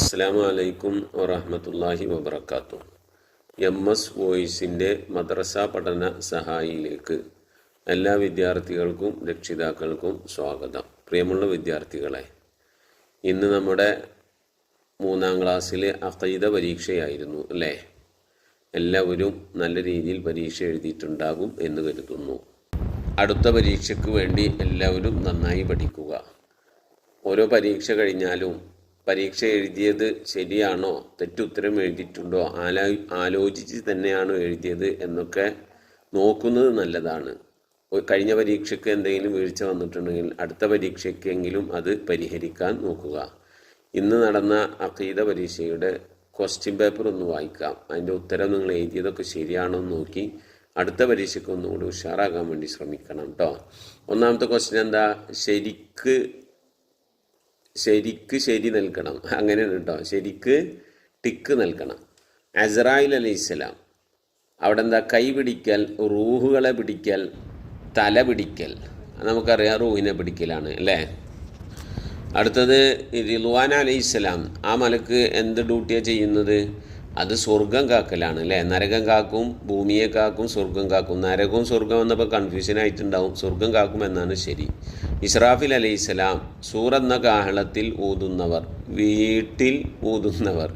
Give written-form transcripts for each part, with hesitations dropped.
അസ്സലാമു അലൈക്കും വറഹ്മത്തുള്ളാഹി വബറകാതുഹു. MS വോയിസിൻ്റെ മദ്രസ പഠന സഹായിയിലേക്ക് എല്ലാ വിദ്യാർത്ഥികൾക്കും രക്ഷിതാക്കൾക്കും സ്വാഗതം. പ്രിയമുള്ള വിദ്യാർത്ഥികളെ, ഇന്ന് നമ്മുടെ 3ാം ക്ലാസ്സിലെ അഖീദ പരീക്ഷയായിരുന്നു അല്ലേ? എല്ലാവരും നല്ല രീതിയിൽ പരീക്ഷ എഴുതിയിട്ടുണ്ടാകും എന്ന് കരുതുന്നു. അടുത്ത പരീക്ഷയ്ക്ക് വേണ്ടി എല്ലാവരും നന്നായി പഠിക്കുക. ഓരോ പരീക്ഷ കഴിഞ്ഞാലും പരീക്ഷ എഴുതിയത് ശരിയാണോ, തെറ്റുത്തരം എഴുതിയിട്ടുണ്ടോ, ആലോചിച്ച് തന്നെയാണോ എഴുതിയത് എന്നൊക്കെ നോക്കുന്നത് നല്ലതാണ്. കഴിഞ്ഞ പരീക്ഷയ്ക്ക് എന്തെങ്കിലും വീഴ്ച വന്നിട്ടുണ്ടെങ്കിൽ അടുത്ത പരീക്ഷയ്ക്കെങ്കിലും അത് പരിഹരിക്കാൻ നോക്കുക. ഇന്ന് നടന്ന അഖീദ പരീക്ഷയുടെ ക്വസ്റ്റ്യൻ പേപ്പർ ഒന്ന് വായിക്കാം. അതിൻ്റെ ഉത്തരം നിങ്ങൾ എഴുതിയതൊക്കെ ശരിയാണോ എന്ന് നോക്കി അടുത്ത പരീക്ഷയ്ക്ക് ഒന്നും കൂടി ഉഷാറാക്കാൻ വേണ്ടി ശ്രമിക്കണം കേട്ടോ. ഒന്നാമത്തെ ക്വസ്റ്റ്യൻ എന്താ? ശരിക്ക് ശരി നൽകണം. അങ്ങനെയാണ് കേട്ടോ, ശരിക്ക് ടിക്ക് നൽകണം. അസ്രായിൽ അലൈഹിസ്സലാം അവിടെ എന്താ? കൈ പിടിക്കൽ, റൂഹുകളെ പിടിക്കൽ, തല പിടിക്കൽ. നമുക്കറിയാം റൂഹിനെ പിടിക്കലാണ് അല്ലേ. അടുത്തത് റിദ്വാൻ അലൈഹിസ്സലാം, ആ മലക്ക് എന്ത് ഡ്യൂട്ടിയാണ് ചെയ്യുന്നത്? അത് സ്വർഗം കാക്കലാണ് അല്ലേ. നരകം കാക്കും, ഭൂമിയെ കാക്കും, സ്വർഗം കാക്കും. നരകവും സ്വർഗം വന്നപ്പോൾ കൺഫ്യൂഷൻ ആയിട്ടുണ്ടാവും. സ്വർഗം കാക്കും എന്നാണ് ശരി. ഇസ്രാഫിൽ അലൈഹിസ്സലാം സൂറെന്ന കാഹളത്തിൽ ഊതുന്നവർ, വീട്ടിൽ ഊതുന്നവർ.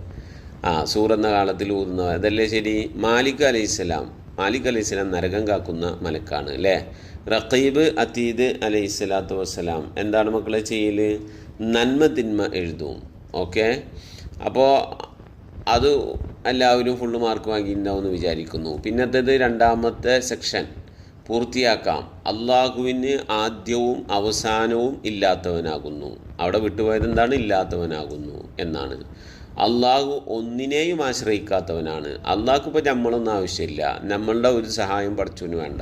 സൂറെന്ന കാഹളത്തിൽ ഊതുന്നവർ, അതല്ലേ ശരി. മാലിക് അലൈഹിസ്സലാം നരകം കാക്കുന്ന മലക്കാണ് അല്ലേ. റഖീബ് അതീദ് അലൈഹിസ്സലാത്തു വസ്സലാം എന്താണ് മക്കളെ ചെയ്യൽ? നന്മ തിന്മ എഴുതും. ഓക്കെ, അപ്പോൾ അത് എല്ലാവരും ഫുള്ള് മാർക്ക് വാങ്ങിയിട്ടുണ്ടാവും എന്ന് വിചാരിക്കുന്നു. പിന്നത്തേത് രണ്ടാമത്തെ സെക്ഷൻ പൂർത്തിയാക്കാം. അള്ളാഹുവിന് ആദ്യവും അവസാനവും ഇല്ലാത്തവനാകുന്നു. അവിടെ വിട്ടുപോയത് എന്താണ്? ഇല്ലാത്തവനാകുന്നു എന്നാണ്. അള്ളാഹു ഒന്നിനെയും ആശ്രയിക്കാത്തവനാണ്. അള്ളാഹ്ക്ക് ഇപ്പോൾ നമ്മളൊന്നും ആവശ്യമില്ല. നമ്മളുടെ ഒരു സഹായം പഠിച്ചവന് വേണ്ട.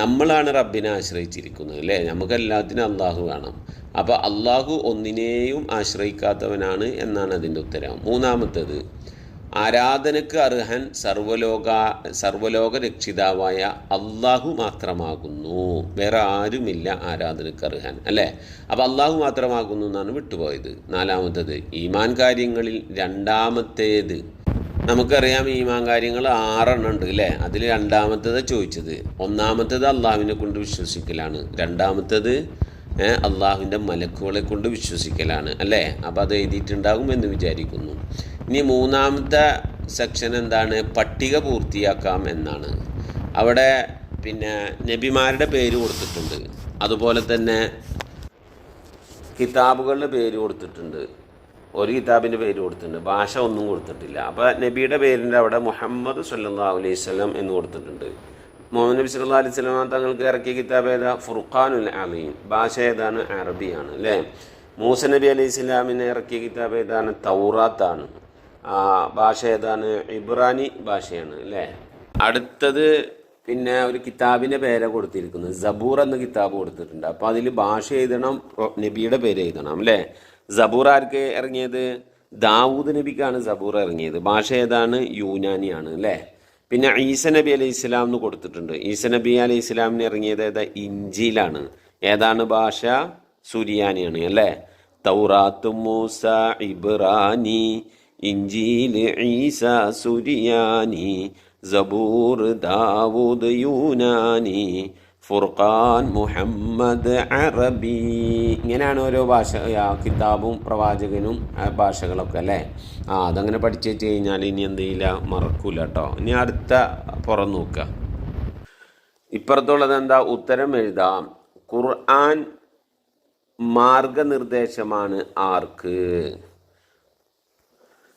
നമ്മളാണ് റബ്ബിനെ ആശ്രയിച്ചിരിക്കുന്നത് അല്ലേ. നമുക്ക് എല്ലാത്തിനും അള്ളാഹു വേണം. അപ്പോൾ അള്ളാഹു ഒന്നിനെയും ആശ്രയിക്കാത്തവനാണ് എന്നാണ് അതിൻ്റെ ഉത്തരം. മൂന്നാമത്തേത് ആരാധനക്ക് അർഹൻ സർവലോക രക്ഷിതാവായ അള്ളാഹു മാത്രമാകുന്നു. വേറെ ആരുമില്ല ആരാധനക്ക് അർഹൻ അല്ലേ. അപ്പോൾ അള്ളാഹു മാത്രമാകുന്നു എന്നാണ് വിട്ടുപോയത്. നാലാമത്തേത് ഈമാൻ കാര്യങ്ങളിൽ രണ്ടാമത്തേത്. നമുക്കറിയാം ഈമാൻ കാര്യങ്ങൾ 6 ഉണ്ട് അല്ലേ. അതിൽ രണ്ടാമത്തേത് ചോദിച്ചത്. ഒന്നാമത്തേത് അള്ളാഹുവിനെ കൊണ്ട് വിശ്വസിക്കലാണ്. രണ്ടാമത്തേത് അള്ളാഹുവിൻ്റെ മലക്കുകളെ കൊണ്ട് വിശ്വസിക്കലാണ് അല്ലേ. അപ്പോൾ അത് എഴുതിയിട്ടുണ്ടാകും എന്ന് വിചാരിക്കുന്നു. ഇനി മൂന്നാമത്തെ സെക്ഷൻ എന്താണ്? പട്ടിക പൂർത്തിയാക്കാം എന്നാണ്. അവിടെ പിന്നെ നബിമാരുടെ പേര് കൊടുത്തിട്ടുണ്ട്, അതുപോലെ തന്നെ കിതാബുകളുടെ പേര് കൊടുത്തിട്ടുണ്ട്. ഒരു കിതാബിൻ്റെ പേര് കൊടുത്തിട്ടുണ്ട്, ഭാഷ ഒന്നും കൊടുത്തിട്ടില്ല. അപ്പോൾ നബിയുടെ പേരിൻ്റെ അവിടെ മുഹമ്മദ് സല്ലല്ലാഹു അലൈഹി വസല്ലം എന്ന് കൊടുത്തിട്ടുണ്ട്. മുഹമ്മദ് നബി സല്ലല്ലാഹു അലൈഹി വസല്ലം തങ്ങൾക്ക് ഇറക്കിയ കിതാബ് ഏതാ? ഫുർഖാനുൽ അലീം. ഭാഷ ഏതാണ്? അറബിയാണ് അല്ലേ. മൂസ നബി അലൈഹി സ്വലാമിനെ ഇറക്കിയ കിതാബ് ഏതാണ്? തൗറാത്താണ്. ഭാഷ ഏതാണ്? ഇബ്രാനി ഭാഷയാണ് അല്ലേ. അടുത്തത് പിന്നെ ഒരു കിതാബിൻ്റെ പേരാണ് കൊടുത്തിരിക്കുന്നത്. സബൂർ എന്ന കിതാബ് കൊടുത്തിട്ടുണ്ട്. അപ്പോൾ അതിൽ ഭാഷ എഴുതണം, നബിയുടെ പേര് എഴുതണം അല്ലേ. സബൂർ ആർക്ക് ഇറങ്ങിയത്? ദാവൂദ് നബിക്കാണ് സബൂർ ഇറങ്ങിയത്. ഭാഷ ഏതാണ്? യൂനാനിയാണ് അല്ലേ. പിന്നെ ഈസ നബി അലൈഹി ഇസ്ലാം എന്ന് കൊടുത്തിട്ടുണ്ട്. ഈസ നബി അലൈഹി ഇസ്ലാമിന് ഇറങ്ങിയത് ഏതാ? ഇഞ്ചിയിലാണ്. ഏതാണ് ഭാഷ? സുരിയാനിയാണ് അല്ലേ. തൗറാത്ത് മൂസ ഇബ്രാനി, ഇഞ്ചീൽ ഈസ സുരിയാനി, സബൂർ ദാവൂദ് യൂനാനി, ഫുർഖാൻ മുഹമ്മദ് അറബി. ഇങ്ങനെയാണ് ഓരോ ഭാഷ, കിതാബും പ്രവാചകനും ഭാഷകളൊക്കെ അല്ലേ. അതങ്ങനെ പഠിച്ചു വെച്ച് കഴിഞ്ഞാൽ ഇനി എന്ത് ചെയ്യില്ല, മറക്കൂല കേട്ടോ. ഇനി അടുത്ത പുറം നോക്കുക. ഇപ്പുറത്തുള്ളത് എന്താ? ഉത്തരം എഴുതാം. ഖുർആൻ മാർഗനിർദ്ദേശമാണ് ആർക്ക്?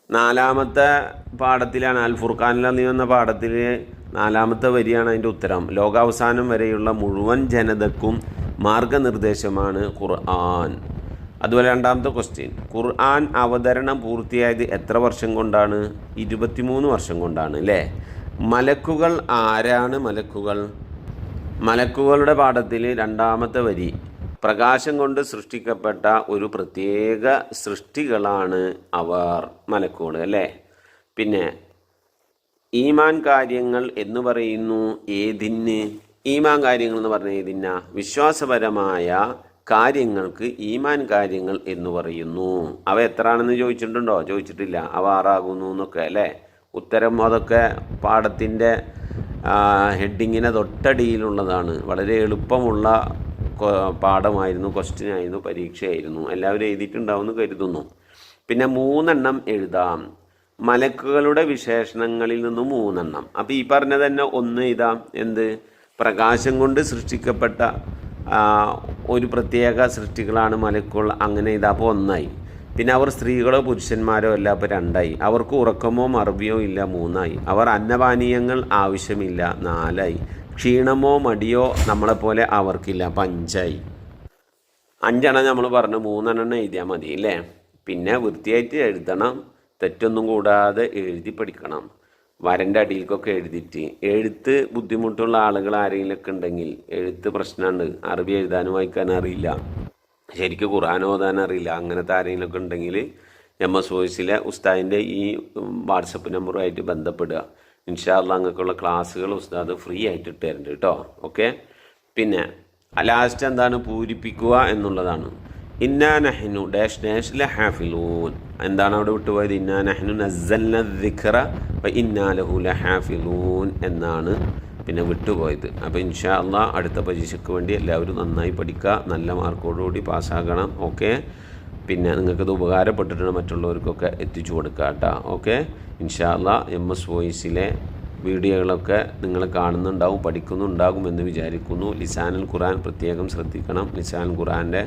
4ാമത്തെ പാഠത്തിലാണ്, അൽ ഫുർഖാനിൽ എന്ന പാഠത്തിൽ 4ാമത്തെ വരിയാണ് അതിൻ്റെ ഉത്തരം. ലോകാവസാനം വരെയുള്ള മുഴുവൻ ജനതക്കും മാർഗനിർദ്ദേശമാണ് ഖുർആൻ. അതുപോലെ 2ാമത്തെ ക്വസ്റ്റ്യൻ, ഖുർആൻ അവതരണം പൂർത്തിയായത് എത്ര വർഷം കൊണ്ടാണ്? 23 വർഷം കൊണ്ടാണ് അല്ലേ. മലക്കുകൾ ആരാണ്? മലക്കുകളുടെ പാഠത്തിൽ 2ാമത്തെ വരി, പ്രകാശം കൊണ്ട് സൃഷ്ടിക്കപ്പെട്ട ഒരു പ്രത്യേക സൃഷ്ടികളാണ് അവർ, മലക്കുകൾ അല്ലേ. പിന്നെ ഈമാൻ കാര്യങ്ങൾ എന്ന് പറയുന്നു ഏതിന്? ഈമാൻ കാര്യങ്ങൾ എന്ന് പറഞ്ഞാൽ ഏതിനാ? വിശ്വാസപരമായ കാര്യങ്ങൾക്ക് ഈമാൻ കാര്യങ്ങൾ എന്ന് പറയുന്നു. അവ എത്രയാണെന്ന് ചോദിച്ചിട്ടുണ്ടോ? ചോദിച്ചിട്ടില്ല. അവ 6 ആകുന്നു എന്നൊക്കെ അല്ലേ. ഉത്തരം അതൊക്കെ പാഠത്തിൻ്റെ ഹെഡിങ്ങിനെ തൊട്ടടിയിലുള്ളതാണ്. വളരെ എളുപ്പമുള്ള പാഠമായിരുന്നു, ക്വസ്റ്റ്യനായിരുന്നു, പരീക്ഷയായിരുന്നു. എല്ലാവരും എഴുതിയിട്ടുണ്ടാവുമെന്ന് കരുതുന്നു. പിന്നെ 3 എഴുതാം. മലക്കുകളുടെ വിശേഷണങ്ങളിൽ നിന്ന് 3. അപ്പോൾ ഈ പറഞ്ഞ തന്നെ ഒന്ന് എഴുതാം. എന്ത്? പ്രകാശം കൊണ്ട് സൃഷ്ടിക്കപ്പെട്ട ഒരു പ്രത്യേക സൃഷ്ടികളാണ് മലക്കുകൾ. അങ്ങനെ ഇതാ. അപ്പോൾ 1 പിന്നെ അവർ സ്ത്രീകളോ പുരുഷന്മാരോ അല്ല. അപ്പോൾ 2 അവർക്ക് ഉറക്കമോ മറവിയോ ഇല്ല. 3 അവർ അന്നപാനീയങ്ങൾ ആവശ്യമില്ല. 4 ക്ഷീണമോ മടിയോ നമ്മളെപ്പോലെ അവർക്കില്ല. അപ്പോൾ 5 5 നമ്മൾ പറഞ്ഞു. 3 എഴുതിയാൽ മതി അല്ലേ. പിന്നെ വൃത്തിയായിട്ട് എഴുതണം. തെറ്റൊന്നും കൂടാതെ എഴുതി പഠിക്കണം. വരൻ്റെ അടിയിലേക്കൊക്കെ എഴുതിയിട്ട്. എഴുത്ത് ബുദ്ധിമുട്ടുള്ള ആളുകൾ ആരെങ്കിലുമൊക്കെ ഉണ്ടെങ്കിൽ, എഴുത്ത് പ്രശ്നമുണ്ട്, അറബി എഴുതാനും വായിക്കാനും അറിയില്ല, ശരിക്കും ഖുർആൻ ഓതാൻ അറിയില്ല, അങ്ങനത്തെ ആരെങ്കിലുമൊക്കെ ഉണ്ടെങ്കിൽ MS വോയിസിലെ ഉസ്താദിൻ്റെ ഈ വാട്സപ്പ് നമ്പറുമായിട്ട് ബന്ധപ്പെടുക. ഇൻഷാ അല്ലാഹ് അങ്ങനെയൊക്കെയുള്ള ക്ലാസ്സുകൾ ഉസ്താദ് ഫ്രീ ആയിട്ട് ഇട്ട് തരുന്നുണ്ട് കേട്ടോ. ഓക്കെ. പിന്നെ ലാസ്റ്റ് എന്താണ്? പൂരിപ്പിക്കുക എന്നുള്ളതാണ്. ഇന്നാ നഹ്നു ഡാഷ് ഡാഷ് ലഹാഫിലൂൻ. എന്താണ് അവിടെ വിട്ടുപോയത്? ഇന്നാ നഹ്നു നസ്സൽന ദിക്റ വ ഇന്നാ ലഹു ലഹാഫിലൂൻ എന്നാണ് പിന്നെ വിട്ടുപോയത്. അപ്പോൾ ഇൻഷാ അല്ലാഹ് അടുത്ത പരീക്ഷയ്ക്ക് വേണ്ടി എല്ലാവരും നന്നായി പഠിക്കുക, നല്ല മാർക്കോടുകൂടി പാസ്സാകണം. ഓക്കെ. പിന്നെ നിങ്ങൾക്കത് ഉപകാരപ്പെട്ടിട്ടുണ്ട്, മറ്റുള്ളവർക്കൊക്കെ എത്തിച്ചു കൊടുക്കുക കേട്ടോ. ഓക്കെ. ഇൻഷാ അല്ലാഹ് MS വോയിസിലെ വീഡിയോകളൊക്കെ നിങ്ങൾ കാണുന്നുണ്ടാവും, പഠിക്കുന്നുണ്ടാകുമെന്ന് വിചാരിക്കുന്നു. ലിസാനുൽ ഖുർആൻ പ്രത്യേകം ശ്രദ്ധിക്കണം. ലിസാനുൽ ഖുർആൻ്റെ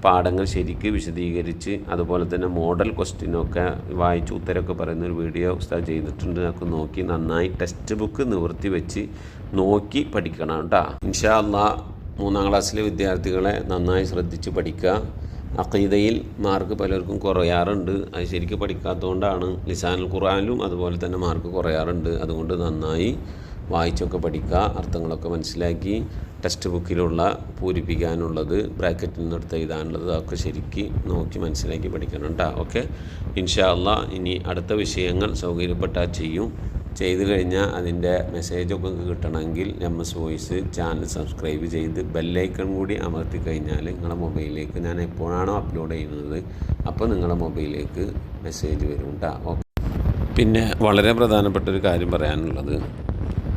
പാഠങ്ങൾ ശരിക്ക് വിശദീകരിച്ച് അതുപോലെ തന്നെ മോഡൽ ക്വസ്റ്റ്യനൊക്കെ വായിച്ച് ഉത്തരമൊക്കെ പറയുന്നൊരു വീഡിയോ ഉസ്താദ് ചെയ്തിട്ടുണ്ട്. നമുക്ക് നോക്കി നന്നായി ടെക്സ്റ്റ് ബുക്ക് നിവർത്തി വെച്ച് നോക്കി പഠിക്കണം കേട്ടോ. ഇൻഷാ അല്ലാഹ് 3ാം ക്ലാസ്സിലെ വിദ്യാർത്ഥികളെ നന്നായി ശ്രദ്ധിച്ച് പഠിക്കുക. അഖീദയിൽ മാർക്ക് പലർക്കും കുറയാറുണ്ട്. അത് ശരിക്കും പഠിക്കാത്തതുകൊണ്ടാണ്. ലിസാനുൽ ഖുർആനിലും അതുപോലെ തന്നെ മാർക്ക് കുറയാറുണ്ട്. അതുകൊണ്ട് നന്നായി വായിച്ചൊക്കെ പഠിക്കുക, അർത്ഥങ്ങളൊക്കെ മനസ്സിലാക്കി ടെക്സ്റ്റ് ബുക്കിലുള്ള പൂരിപ്പിക്കാനുള്ളത്, ബ്രാക്കറ്റിൽ നിന്ന് എടുത്ത് എഴുതാനുള്ളത് അതൊക്കെ ശരിക്ക് നോക്കി മനസ്സിലാക്കി പഠിക്കണം കേട്ടോ. ഓക്കെ. ഇൻഷാ അല്ലാഹ് ഇനി അടുത്ത വിഷയങ്ങൾ സൗകര്യപ്പെട്ടാൽ ചെയ്തു കഴിഞ്ഞാൽ അതിൻ്റെ മെസ്സേജൊക്കെ കിട്ടണമെങ്കിൽ MS വോയിസ് ചാനൽ സബ്സ്ക്രൈബ് ചെയ്ത് ബെല്ലൈക്കൺ കൂടി അമർത്തി കഴിഞ്ഞാൽ നിങ്ങളുടെ മൊബൈലിലേക്ക് ഞാൻ എപ്പോഴാണോ അപ്ലോഡ് ചെയ്യുന്നത് അപ്പോൾ നിങ്ങളുടെ മൊബൈലിലേക്ക് മെസ്സേജ് വരും കേട്ടോ. ഓക്കെ. പിന്നെ വളരെ പ്രധാനപ്പെട്ട ഒരു കാര്യം പറയാനുള്ളത്,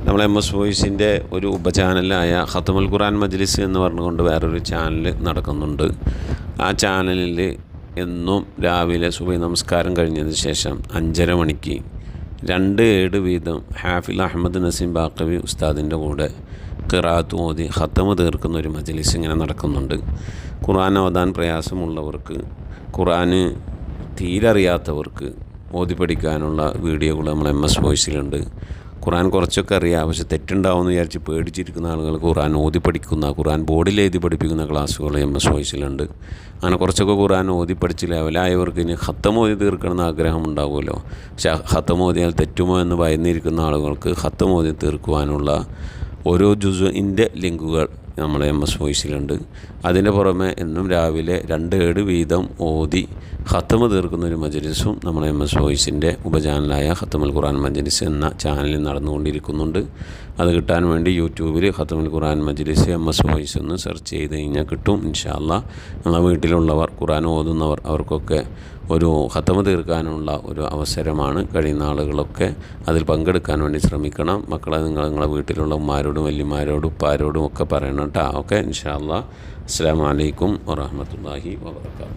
നമ്മൾ MS വോയിസിൻ്റെ ഒരു ഉപചാനലായ ഖത്മുൽ ഖുർആൻ മജ്ലിസ് എന്ന് പറഞ്ഞുകൊണ്ട് വേറൊരു ചാനൽ നടക്കുന്നുണ്ട്. ആ ചാനലിൽ എന്നും രാവിലെ സുബഹി നമസ്കാരം കഴിഞ്ഞതിന് ശേഷം 5:30 മണിക്ക് 2 ഏട് വീതം ഹാഫിൽ അഹമ്മദ് നസീം ബാക്കവി ഉസ്താദിൻ്റെ കൂടെ ഖിറാഅത്ത് ഓതി ഖത്തമ് തീർക്കുന്ന ഒരു മജ്ലിസ് ഇങ്ങനെ നടക്കുന്നുണ്ട്. ഖുർആൻ ഓതാൻ പ്രയാസമുള്ളവർക്ക്, ഖുർആന് തീരെ അറിയാത്തവർക്ക് ഓതി പഠിക്കാനുള്ള വീഡിയോകൾ നമ്മൾ MS വോയിസിലുണ്ട്. ഖുർആൻ കുറച്ചൊക്കെ അറിയാം, പക്ഷെ തെറ്റുണ്ടാവുമെന്ന് വിചാരിച്ച് പേടിച്ചിരിക്കുന്ന ആളുകൾ ഖുർആൻ ഓതി പഠിക്കുന്ന, ഖുർആൻ ബോർഡിൽ എഴുതി പഠിപ്പിക്കുന്ന ക്ലാസ്സുകൾ MS വോയിസിലുണ്ട്. അങ്ങനെ കുറച്ചൊക്കെ ഖുർആൻ ഓതി പഠിച്ച് ലെവലായവർക്ക് ഇനി ഖത്തം ഓതി തീർക്കണമെന്ന് ആഗ്രഹം ഉണ്ടാവുമല്ലോ. പക്ഷെ ഖത്തം ഓതിയാൽ തെറ്റുമോ എന്ന് ഭയന്നിരിക്കുന്ന ആളുകൾക്ക് ഖത്തം ഓതി തീർക്കുവാനുള്ള ഓരോ ജുസുഇൻ്റെ ലിങ്കുകൾ നമ്മളെ MS വോയിസിലുണ്ട്. അതിൻ്റെ പുറമെ എന്നും രാവിലെ 2 ഏട് വീതം ഓതി ഖത്തമ് തീർക്കുന്നൊരു മജ്ലിസും നമ്മളെ MS വോയിസിൻ്റെ ഉപചാനലായ ഖത്തമുൽ ഖുർആൻ മജ്ലിസ് എന്ന ചാനലിൽ നടന്നുകൊണ്ടിരിക്കുന്നുണ്ട്. അത് കിട്ടാൻ വേണ്ടി യൂട്യൂബിൽ ഖത്തമുൽ ഖുർആൻ മജ്ലിസ് MS വോയിസ് ഒന്ന് സെർച്ച് ചെയ്ത് കഴിഞ്ഞാൽ കിട്ടും. ഇൻഷാ അല്ലാഹ് നമ്മളെ വീട്ടിലുള്ളവർ, ഖുർആൻ ഓതുന്നവർ, അവർക്കൊക്കെ ഒരു ഖത്തമ് തീർക്കാനുള്ള ഒരു അവസരമാണ്. കഴിയുന്ന ആളുകളൊക്കെ അതിൽ പങ്കെടുക്കാൻ വേണ്ടി ശ്രമിക്കണം. മക്കളെ നിങ്ങളെ വീട്ടിലുള്ള ഉമ്മാരോടും വല്യമാരോടും ഉപ്പാരോടും ഒക്കെ പറയണം കേട്ടോ. ഓക്കെ. ഇൻഷാ അല്ലാഹ്. അസ്സലാമു അലൈക്കും വറഹ്മത്തുള്ളാഹി വബറകാതുഹു.